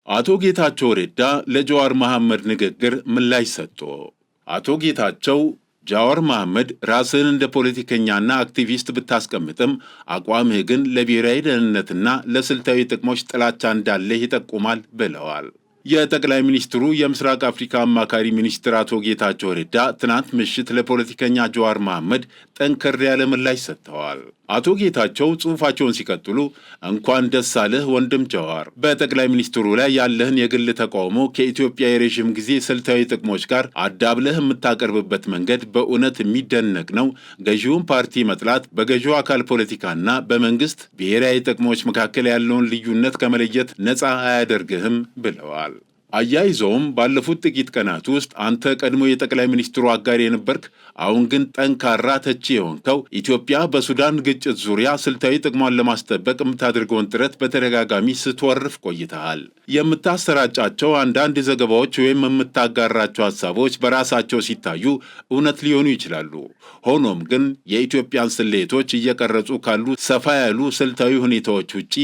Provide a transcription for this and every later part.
አቶ ጌታቸው ረዳ ለጀዋር መሐመድ ንግግር ምላሽ ሰጡ። አቶ ጌታቸው ጀዋር መሐመድ ራስን እንደ ፖለቲከኛና አክቲቪስት ብታስቀምጥም አቋምህ ግን ለብሔራዊ ደህንነትና ለስልታዊ ጥቅሞች ጥላቻ እንዳለህ ይጠቁማል ብለዋል። የጠቅላይ ሚኒስትሩ የምስራቅ አፍሪካ አማካሪ ሚኒስትር አቶ ጌታቸው ረዳ ትናንት ምሽት ለፖለቲከኛ ጀዋር መሐመድ ጠንከር ያለ ምላሽ ሰጥተዋል። አቶ ጌታቸው ጽሑፋቸውን ሲቀጥሉ እንኳን ደስ አለህ ወንድም ጀዋር፣ በጠቅላይ ሚኒስትሩ ላይ ያለህን የግል ተቃውሞ ከኢትዮጵያ የረዥም ጊዜ ስልታዊ ጥቅሞች ጋር አዳብለህ የምታቀርብበት መንገድ በእውነት የሚደነቅ ነው። ገዢውን ፓርቲ መጥላት በገዢው አካል ፖለቲካና በመንግስት ብሔራዊ ጥቅሞች መካከል ያለውን ልዩነት ከመለየት ነፃ አያደርግህም ብለዋል። አያይዘውም ባለፉት ጥቂት ቀናት ውስጥ አንተ ቀድሞ የጠቅላይ ሚኒስትሩ አጋር የነበርክ፣ አሁን ግን ጠንካራ ተቺ የሆንከው ኢትዮጵያ በሱዳን ግጭት ዙሪያ ስልታዊ ጥቅሟን ለማስጠበቅ የምታደርገውን ጥረት በተደጋጋሚ ስትወርፍ ቆይተሃል። የምታሰራጫቸው አንዳንድ ዘገባዎች ወይም የምታጋራቸው ሀሳቦች በራሳቸው ሲታዩ እውነት ሊሆኑ ይችላሉ። ሆኖም ግን የኢትዮጵያን ስሌቶች እየቀረጹ ካሉ ሰፋ ያሉ ስልታዊ ሁኔታዎች ውጪ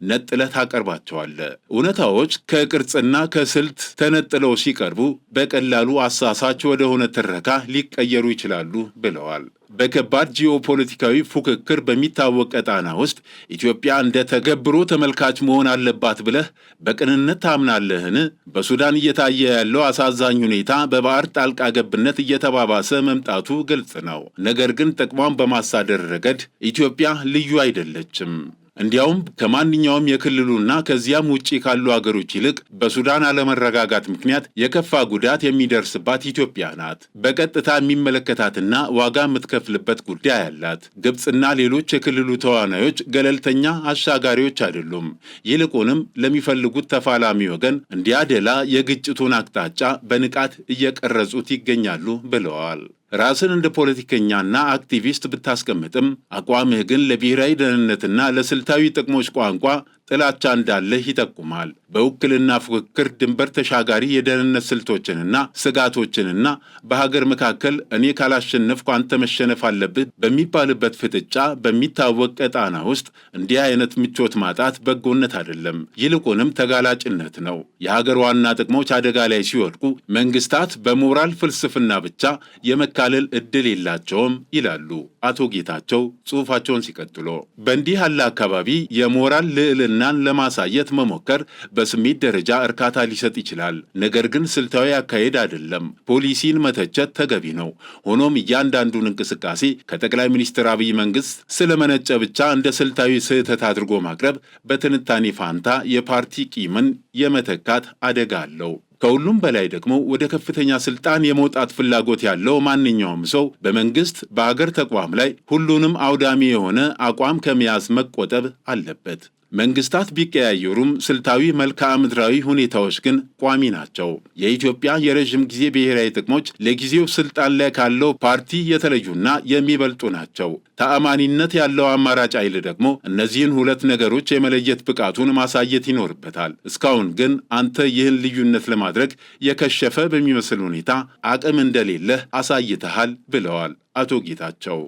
ነጥለህ ታቀርባቸዋለህ። እውነታዎች ከቅርጽና ከስልት ተነጥለው ሲቀርቡ በቀላሉ አሳሳች ወደሆነ ትረካ ሊቀየሩ ይችላሉ ብለዋል። በከባድ ጂኦፖለቲካዊ ፉክክር በሚታወቅ ቀጣና ውስጥ ኢትዮጵያ እንደ ተገብሮ ተመልካች መሆን አለባት ብለህ በቅንነት ታምናለህን? በሱዳን እየታየ ያለው አሳዛኝ ሁኔታ በባህር ጣልቃ ገብነት እየተባባሰ መምጣቱ ግልጽ ነው። ነገር ግን ጥቅሟን በማሳደር ረገድ ኢትዮጵያ ልዩ አይደለችም። እንዲያውም ከማንኛውም የክልሉና ከዚያም ውጪ ካሉ አገሮች ይልቅ በሱዳን አለመረጋጋት ምክንያት የከፋ ጉዳት የሚደርስባት ኢትዮጵያ ናት። በቀጥታ የሚመለከታትና ዋጋ የምትከፍልበት ጉዳይ አላት። ግብፅና ሌሎች የክልሉ ተዋናዮች ገለልተኛ አሻጋሪዎች አይደሉም። ይልቁንም ለሚፈልጉት ተፋላሚ ወገን እንዲያደላ የግጭቱን አቅጣጫ በንቃት እየቀረጹት ይገኛሉ ብለዋል። ራስን እንደ ፖለቲከኛና አክቲቪስት ብታስቀምጥም አቋምህ ግን ለብሔራዊ ደህንነትና ለስልታዊ ጥቅሞች ቋንቋ ጥላቻ እንዳለህ ይጠቁማል። በውክልና ፉክክር ድንበር ተሻጋሪ የደህንነት ስልቶችንና ስጋቶችንና በሀገር መካከል እኔ ካላሸነፍኩ አንተ መሸነፍ አለብህ በሚባልበት ፍጥጫ በሚታወቅ ቀጣና ውስጥ እንዲህ አይነት ምቾት ማጣት በጎነት አይደለም፣ ይልቁንም ተጋላጭነት ነው። የሀገር ዋና ጥቅሞች አደጋ ላይ ሲወድቁ መንግስታት በሞራል ፍልስፍና ብቻ የመካለል ዕድል የላቸውም ይላሉ አቶ ጌታቸው ጽሑፋቸውን ሲቀጥሉ። በእንዲህ ያለ አካባቢ የሞራል ልዕልና ለማሳየት መሞከር በስሜት ደረጃ እርካታ ሊሰጥ ይችላል። ነገር ግን ስልታዊ አካሄድ አይደለም። ፖሊሲን መተቸት ተገቢ ነው። ሆኖም እያንዳንዱን እንቅስቃሴ ከጠቅላይ ሚኒስትር አብይ መንግስት ስለመነጨ ብቻ እንደ ስልታዊ ስህተት አድርጎ ማቅረብ በትንታኔ ፋንታ የፓርቲ ቂምን የመተካት አደጋ አለው። ከሁሉም በላይ ደግሞ ወደ ከፍተኛ ስልጣን የመውጣት ፍላጎት ያለው ማንኛውም ሰው በመንግስት በአገር ተቋም ላይ ሁሉንም አውዳሚ የሆነ አቋም ከመያዝ መቆጠብ አለበት። መንግስታት ቢቀያየሩም ስልታዊ መልክዓ ምድራዊ ሁኔታዎች ግን ቋሚ ናቸው። የኢትዮጵያ የረዥም ጊዜ ብሔራዊ ጥቅሞች ለጊዜው ስልጣን ላይ ካለው ፓርቲ የተለዩና የሚበልጡ ናቸው። ተአማኒነት ያለው አማራጭ ኃይል ደግሞ እነዚህን ሁለት ነገሮች የመለየት ብቃቱን ማሳየት ይኖርበታል። እስካሁን ግን አንተ ይህን ልዩነት ለማድረግ የከሸፈ በሚመስል ሁኔታ አቅም እንደሌለህ አሳይተሃል ብለዋል አቶ ጌታቸው።